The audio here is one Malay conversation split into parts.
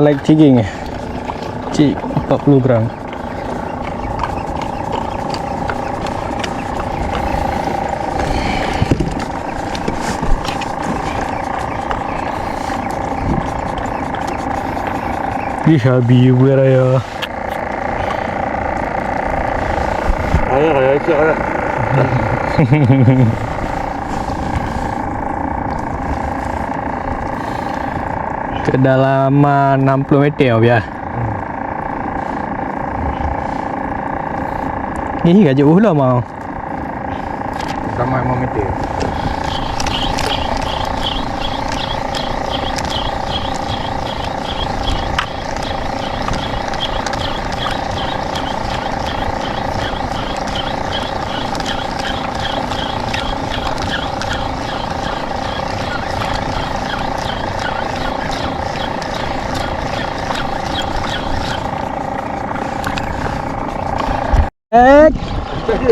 like chicken cik 40 gram. Ih, habis gue raya. Raya cik raya. Kedalaman 60 meter ya. Ni gajah ulah mau. Sama 5 meter.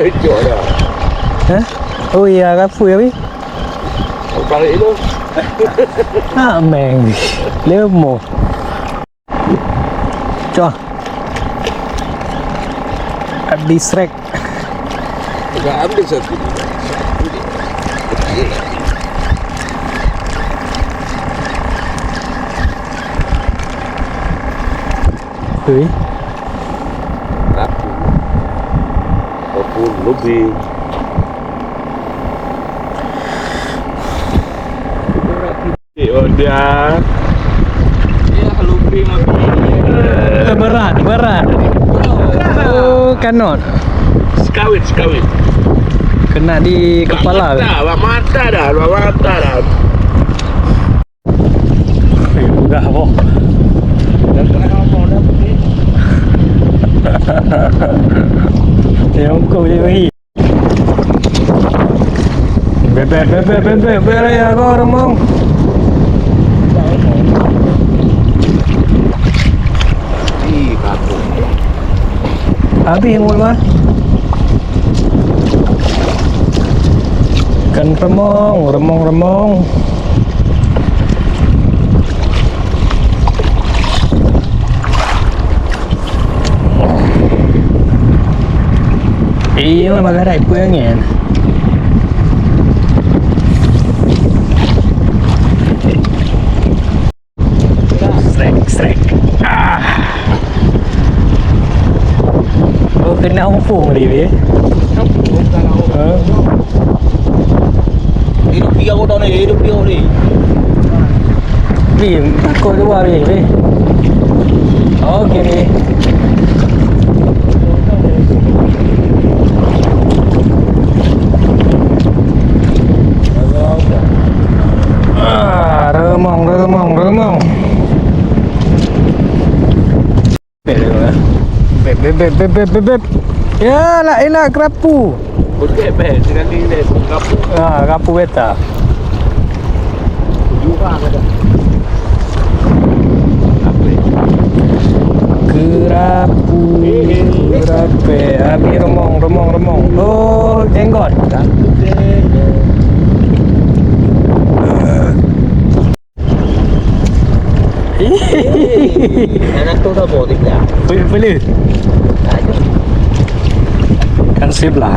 Hijau dah. Hah? Oh iya, kapu ya, Bi? Balik tu. Meng. Lemo. Coba. Habis rek. Tak ambil satu. Ui. Lebih oh dia lebih berat oh kanot sekawit kena di kepala mata dah enggak kok ya kau je bagi bebek ya kau remong habis yang mah kan remong iya lah magarai puangnya strek oh kena umpung dia hidup dia orang ni Bi, takut luar Bi okey Bi remong beb ya lah enak kerapu beb sekali ni kerapu beta jurang ada kerapu habis remong oh jenggot anak tu dah boleh dah boleh kan sip lah